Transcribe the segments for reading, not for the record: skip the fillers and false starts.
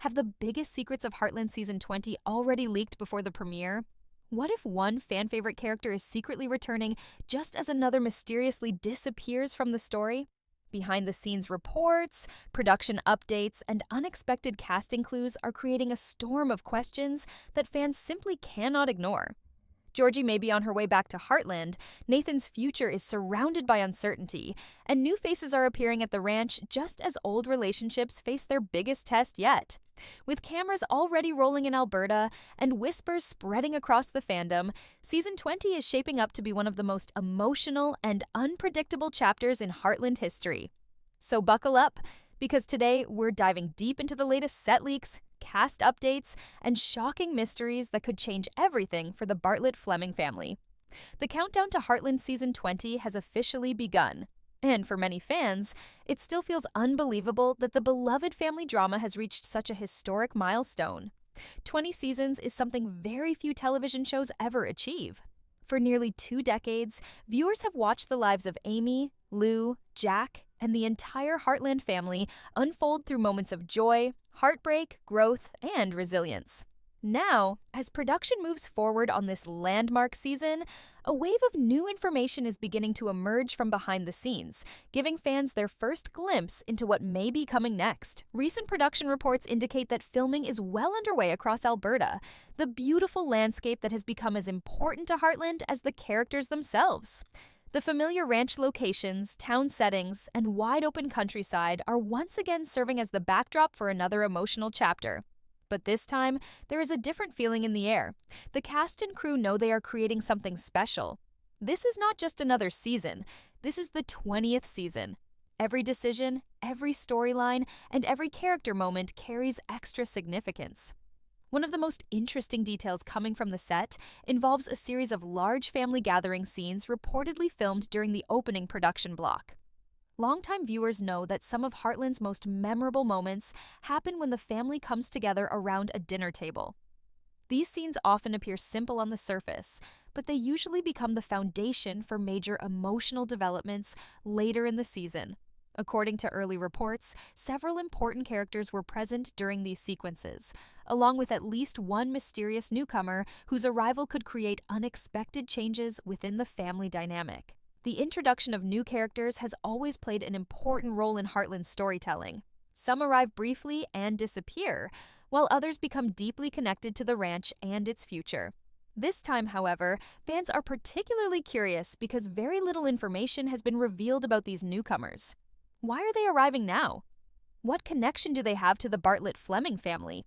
Have the biggest secrets of Heartland Season 20 already leaked before the premiere? What if one fan favorite character is secretly returning just as another mysteriously disappears from the story? Behind the scenes reports, production updates, and unexpected casting clues are creating a storm of questions that fans simply cannot ignore. Georgie may be on her way back to Heartland, Nathan's future is surrounded by uncertainty, and new faces are appearing at the ranch just as old relationships face their biggest test yet. With cameras already rolling in Alberta and whispers spreading across the fandom, Season 20 is shaping up to be one of the most emotional and unpredictable chapters in Heartland history. So buckle up, because today we're diving deep into the latest set leaks, cast updates, and shocking mysteries that could change everything for the Bartlett-Fleming family. The countdown to Heartland Season 20 has officially begun. And for many fans, it still feels unbelievable that the beloved family drama has reached such a historic milestone. 20 seasons is something very few television shows ever achieve. For nearly 2 decades, viewers have watched the lives of Amy, Lou, Jack, and the entire Heartland family unfold through moments of joy, heartbreak, growth, and resilience. Now, as production moves forward on this landmark season, a wave of new information is beginning to emerge from behind the scenes, giving fans their first glimpse into what may be coming next. Recent production reports indicate that filming is well underway across Alberta, the beautiful landscape that has become as important to Heartland as the characters themselves. The familiar ranch locations, town settings, and wide-open countryside are once again serving as the backdrop for another emotional chapter. But this time, there is a different feeling in the air. The cast and crew know they are creating something special. This is not just another season. This is the 20th season. Every decision, every storyline, and every character moment carries extra significance. One of the most interesting details coming from the set involves a series of large family gathering scenes reportedly filmed during the opening production block. Longtime viewers know that some of Heartland's most memorable moments happen when the family comes together around a dinner table. These scenes often appear simple on the surface, but they usually become the foundation for major emotional developments later in the season. According to early reports, several important characters were present during these sequences, along with at least one mysterious newcomer whose arrival could create unexpected changes within the family dynamic. The introduction of new characters has always played an important role in Heartland's storytelling. Some arrive briefly and disappear, while others become deeply connected to the ranch and its future. This time, however, fans are particularly curious because very little information has been revealed about these newcomers. Why are they arriving now? What connection do they have to the Bartlett-Fleming family?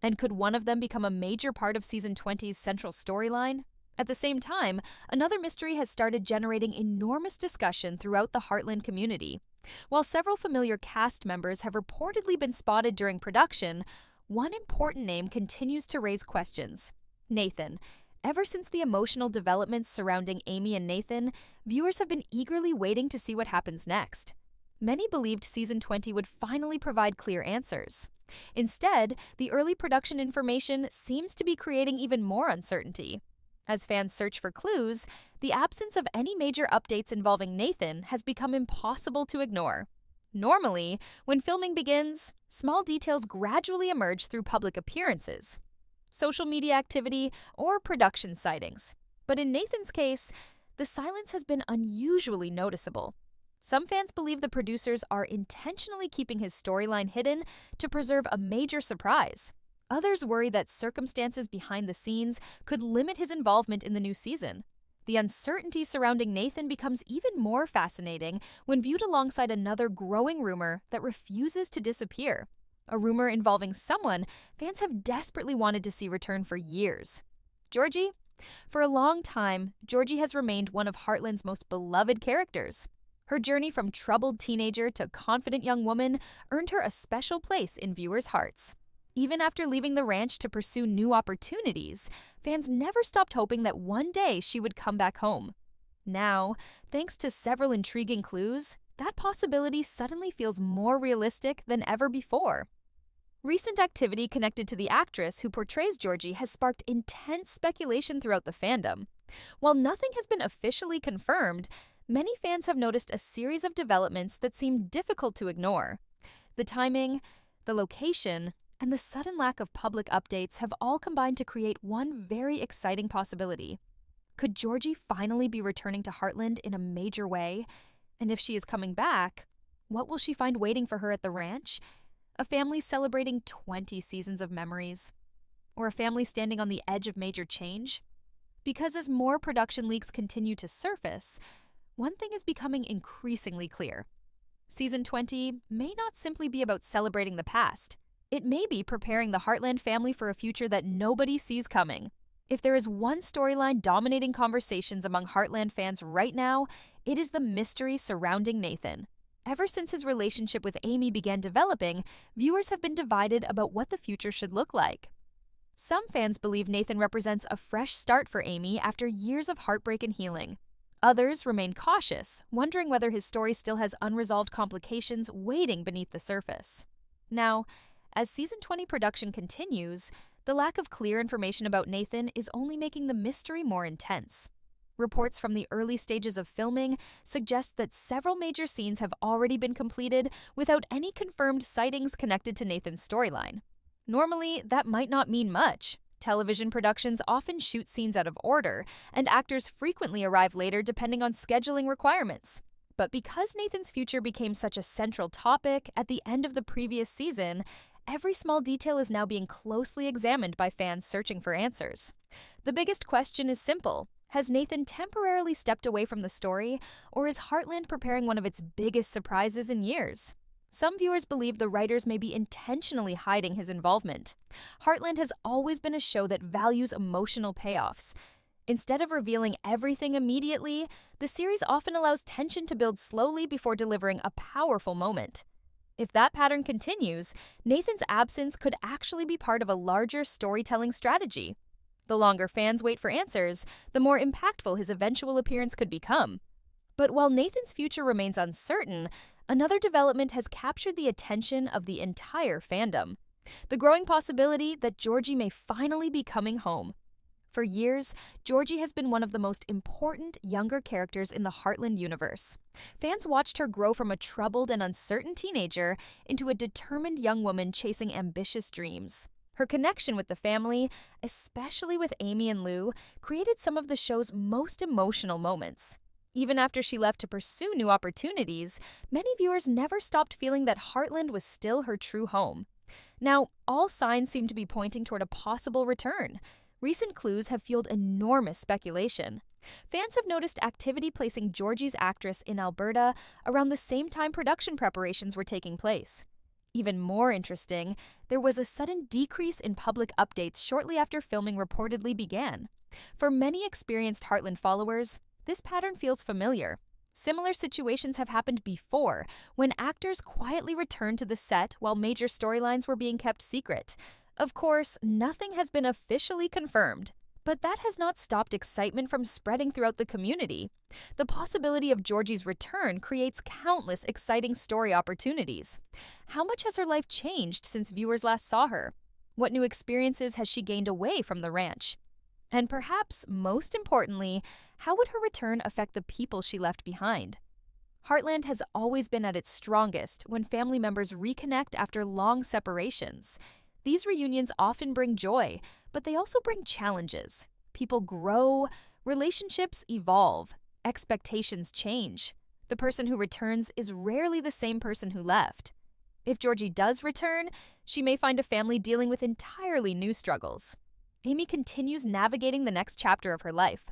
And could one of them become a major part of Season 20's central storyline? At the same time, another mystery has started generating enormous discussion throughout the Heartland community. While several familiar cast members have reportedly been spotted during production, one important name continues to raise questions: Nathan. Ever since the emotional developments surrounding Amy and Nathan, viewers have been eagerly waiting to see what happens next. Many believed Season 20 would finally provide clear answers. Instead, the early production information seems to be creating even more uncertainty. As fans search for clues, the absence of any major updates involving Nathan has become impossible to ignore. Normally, when filming begins, small details gradually emerge through public appearances, social media activity, or production sightings. But in Nathan's case, the silence has been unusually noticeable. Some fans believe the producers are intentionally keeping his storyline hidden to preserve a major surprise. Others worry that circumstances behind the scenes could limit his involvement in the new season. The uncertainty surrounding Nathan becomes even more fascinating when viewed alongside another growing rumor that refuses to disappear. A rumor involving someone fans have desperately wanted to see return for years: Georgie. For a long time, Georgie has remained one of Heartland's most beloved characters. Her journey from troubled teenager to confident young woman earned her a special place in viewers' hearts. Even after leaving the ranch to pursue new opportunities, fans never stopped hoping that one day she would come back home. Now, thanks to several intriguing clues, that possibility suddenly feels more realistic than ever before. Recent activity connected to the actress who portrays Georgie has sparked intense speculation throughout the fandom. While nothing has been officially confirmed, many fans have noticed a series of developments that seem difficult to ignore. The timing, the location, and the sudden lack of public updates have all combined to create one very exciting possibility. Could Georgie finally be returning to Heartland in a major way? And if she is coming back, what will she find waiting for her at the ranch? A family celebrating 20 seasons of memories? Or a family standing on the edge of major change? Because as more production leaks continue to surface, one thing is becoming increasingly clear. Season 20 may not simply be about celebrating the past. It may be preparing the Heartland family for a future that nobody sees coming. If there is one storyline dominating conversations among Heartland fans right now, it is the mystery surrounding Nathan. Ever since his relationship with Amy began developing, viewers have been divided about what the future should look like. Some fans believe Nathan represents a fresh start for Amy after years of heartbreak and healing. Others remain cautious, wondering whether his story still has unresolved complications waiting beneath the surface. Now, as season 20 production continues, the lack of clear information about Nathan is only making the mystery more intense. Reports from the early stages of filming suggest that several major scenes have already been completed without any confirmed sightings connected to Nathan's storyline. Normally, that might not mean much. Television productions often shoot scenes out of order, and actors frequently arrive later depending on scheduling requirements. But because Nathan's future became such a central topic at the end of the previous season, every small detail is now being closely examined by fans searching for answers. The biggest question is simple. Has Nathan temporarily stepped away from the story, or is Heartland preparing one of its biggest surprises in years? Some viewers believe the writers may be intentionally hiding his involvement. Heartland has always been a show that values emotional payoffs. Instead of revealing everything immediately, the series often allows tension to build slowly before delivering a powerful moment. If that pattern continues, Nathan's absence could actually be part of a larger storytelling strategy. The longer fans wait for answers, the more impactful his eventual appearance could become. But while Nathan's future remains uncertain, another development has captured the attention of the entire fandom: the growing possibility that Georgie may finally be coming home. For years, Georgie has been one of the most important younger characters in the Heartland universe. Fans watched her grow from a troubled and uncertain teenager into a determined young woman chasing ambitious dreams. Her connection with the family, especially with Amy and Lou, created some of the show's most emotional moments. Even after she left to pursue new opportunities, many viewers never stopped feeling that Heartland was still her true home. Now, all signs seem to be pointing toward a possible return. Recent clues have fueled enormous speculation. Fans have noticed activity placing Georgie's actress in Alberta around the same time production preparations were taking place. Even more interesting, there was a sudden decrease in public updates shortly after filming reportedly began. For many experienced Heartland followers, this pattern feels familiar. Similar situations have happened before, when actors quietly returned to the set while major storylines were being kept secret. Of course, nothing has been officially confirmed, but that has not stopped excitement from spreading throughout the community. The possibility of Georgie's return creates countless exciting story opportunities. How much has her life changed since viewers last saw her? What new experiences has she gained away from the ranch? And perhaps most importantly, how would her return affect the people she left behind? Heartland has always been at its strongest when family members reconnect after long separations. These reunions often bring joy, but they also bring challenges. People grow, relationships evolve, expectations change. The person who returns is rarely the same person who left. If Georgie does return, she may find a family dealing with entirely new struggles. Amy continues navigating the next chapter of her life.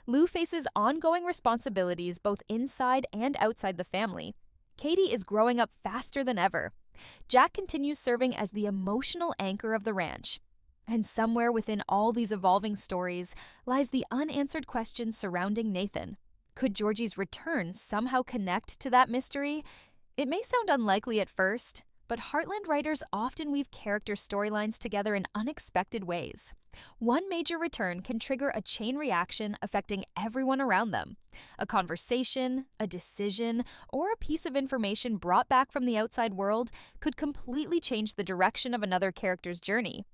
Lou faces ongoing responsibilities both inside and outside the family. Katie is growing up faster than ever. Jack continues serving as the emotional anchor of the ranch. And somewhere within all these evolving stories lies the unanswered question surrounding Nathan. Could Georgie's return somehow connect to that mystery? It may sound unlikely at first, but Heartland writers often weave character storylines together in unexpected ways. One major return can trigger a chain reaction affecting everyone around them. A conversation, a decision, or a piece of information brought back from the outside world could completely change the direction of another character's journey.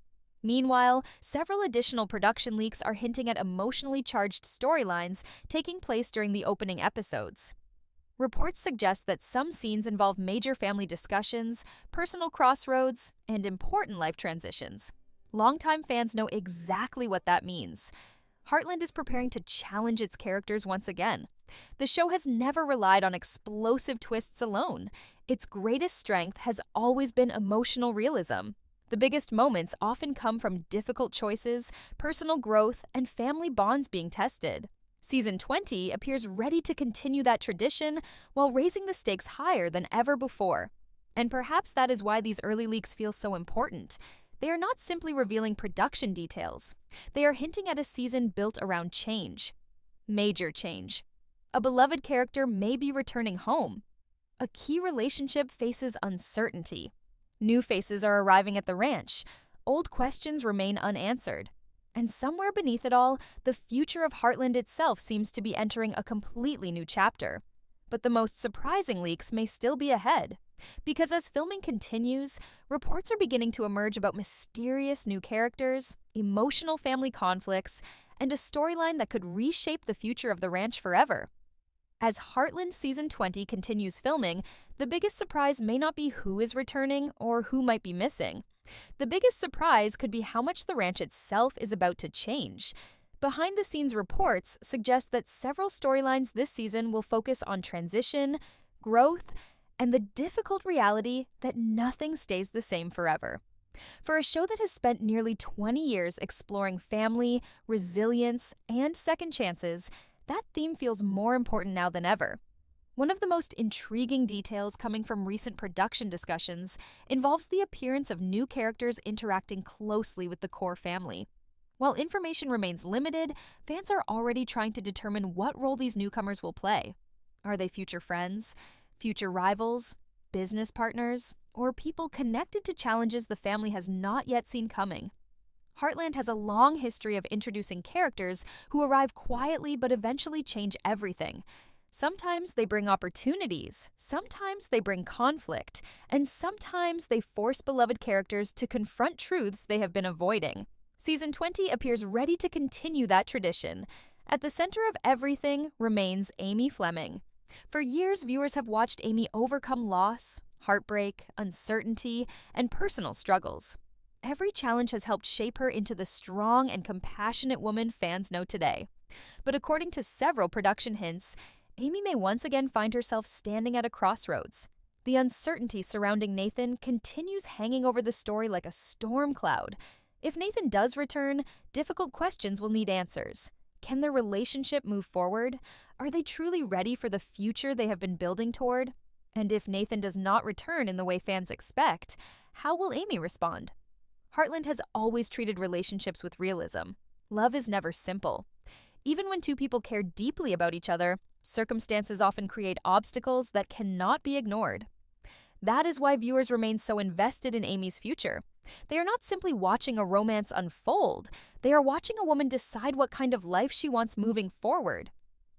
Meanwhile, several additional production leaks are hinting at emotionally charged storylines taking place during the opening episodes. Reports suggest that some scenes involve major family discussions, personal crossroads, and important life transitions. Longtime fans know exactly what that means. Heartland is preparing to challenge its characters once again. The show has never relied on explosive twists alone. Its greatest strength has always been emotional realism. The biggest moments often come from difficult choices, personal growth, and family bonds being tested. Season 20 appears ready to continue that tradition while raising the stakes higher than ever before. And perhaps that is why these early leaks feel so important. They are not simply revealing production details. They are hinting at a season built around change. Major change. A beloved character may be returning home. A key relationship faces uncertainty. New faces are arriving at the ranch. Old questions remain unanswered. And somewhere beneath it all, the future of Heartland itself seems to be entering a completely new chapter. But the most surprising leaks may still be ahead. Because as filming continues, reports are beginning to emerge about mysterious new characters, emotional family conflicts, and a storyline that could reshape the future of the ranch forever. As Heartland Season 20 continues filming, the biggest surprise may not be who is returning or who might be missing. The biggest surprise could be how much the ranch itself is about to change. Behind-the-scenes reports suggest that several storylines this season will focus on transition, growth, and the difficult reality that nothing stays the same forever. For a show that has spent nearly 20 years exploring family, resilience, and second chances, that theme feels more important now than ever. One of the most intriguing details coming from recent production discussions involves the appearance of new characters interacting closely with the core family. While information remains limited, fans are already trying to determine what role these newcomers will play. Are they future friends, future rivals, business partners, or people connected to challenges the family has not yet seen coming? Heartland has a long history of introducing characters who arrive quietly but eventually change everything. Sometimes they bring opportunities, sometimes they bring conflict, and sometimes they force beloved characters to confront truths they have been avoiding. Season 20 appears ready to continue that tradition. At the center of everything remains Amy Fleming. For years, viewers have watched Amy overcome loss, heartbreak, uncertainty, and personal struggles. Every challenge has helped shape her into the strong and compassionate woman fans know today. But according to several production hints, Amy may once again find herself standing at a crossroads. The uncertainty surrounding Nathan continues hanging over the story like a storm cloud. If Nathan does return, difficult questions will need answers. Can their relationship move forward? Are they truly ready for the future they have been building toward? And if Nathan does not return in the way fans expect, how will Amy respond? Heartland has always treated relationships with realism. Love is never simple. Even when two people care deeply about each other, circumstances often create obstacles that cannot be ignored. That is why viewers remain so invested in Amy's future. They are not simply watching a romance unfold, they are watching a woman decide what kind of life she wants moving forward.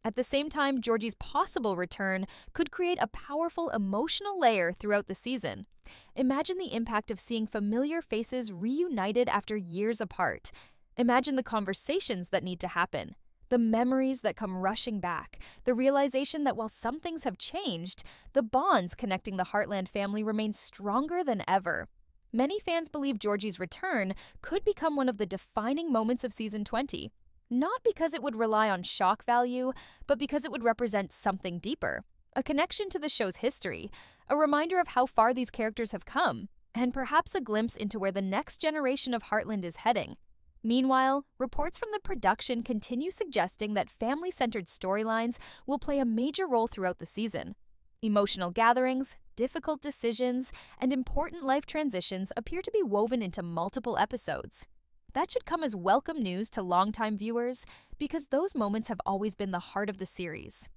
At the same time, Georgie's possible return could create a powerful emotional layer throughout the season. Imagine the impact of seeing familiar faces reunited after years apart. Imagine the conversations that need to happen, the memories that come rushing back, the realization that while some things have changed, the bonds connecting the Heartland family remain stronger than ever. Many fans believe Georgie's return could become one of the defining moments of Season 20. Not because it would rely on shock value, but because it would represent something deeper. A connection to the show's history, a reminder of how far these characters have come, and perhaps a glimpse into where the next generation of Heartland is heading. Meanwhile, reports from the production continue suggesting that family-centered storylines will play a major role throughout the season. Emotional gatherings, difficult decisions, and important life transitions appear to be woven into multiple episodes. That should come as welcome news to longtime viewers because those moments have always been the heart of the series.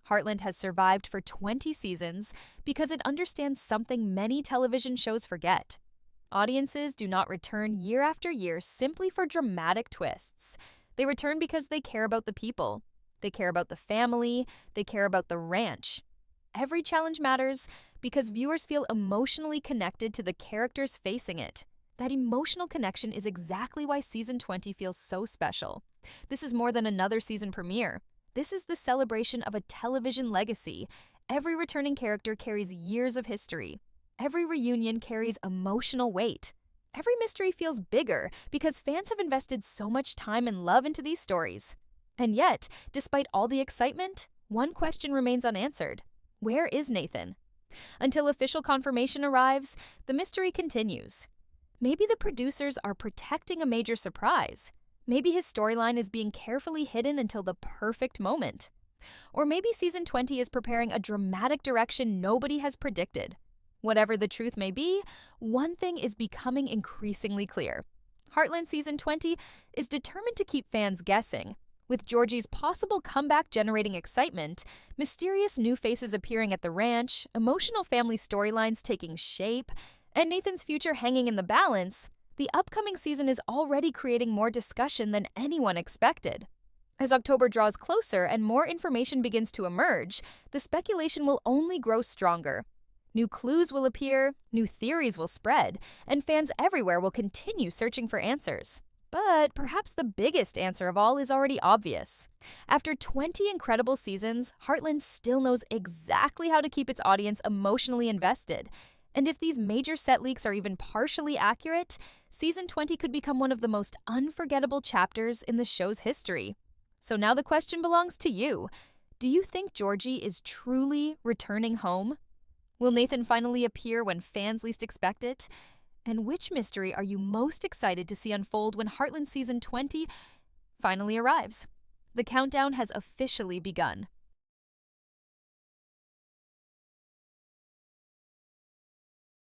Heartland has survived for 20 seasons because it understands something many television shows forget. Audiences do not return year after year simply for dramatic twists. They return because they care about the people. They care about the family. They care about the ranch. Every challenge matters because viewers feel emotionally connected to the characters facing it. That emotional connection is exactly why Season 20 feels so special. This is more than another season premiere. This is the celebration of a television legacy, Every returning character carries years of history. Every reunion carries emotional weight. Every mystery feels bigger because fans have invested so much time and love into these stories. And yet, despite all the excitement, one question remains unanswered. Where is Nathan? Until official confirmation arrives, the mystery continues. Maybe the producers are protecting a major surprise. Maybe his storyline is being carefully hidden until the perfect moment. Or maybe Season 20 is preparing a dramatic direction nobody has predicted. Whatever the truth may be, one thing is becoming increasingly clear. Heartland Season 20 is determined to keep fans guessing. With Georgie's possible comeback generating excitement, mysterious new faces appearing at the ranch, emotional family storylines taking shape, and Nathan's future hanging in the balance, the upcoming season is already creating more discussion than anyone expected. As October draws closer and more information begins to emerge, the speculation will only grow stronger. New clues will appear, new theories will spread, and fans everywhere will continue searching for answers. But perhaps the biggest answer of all is already obvious. After 20 incredible seasons, Heartland still knows exactly how to keep its audience emotionally invested. And if these major set leaks are even partially accurate, Season 20 could become one of the most unforgettable chapters in the show's history. So now the question belongs to you. Do you think Georgie is truly returning home? Will Nathan finally appear when fans least expect it? And which mystery are you most excited to see unfold when Heartland Season 20 finally arrives? The countdown has officially begun.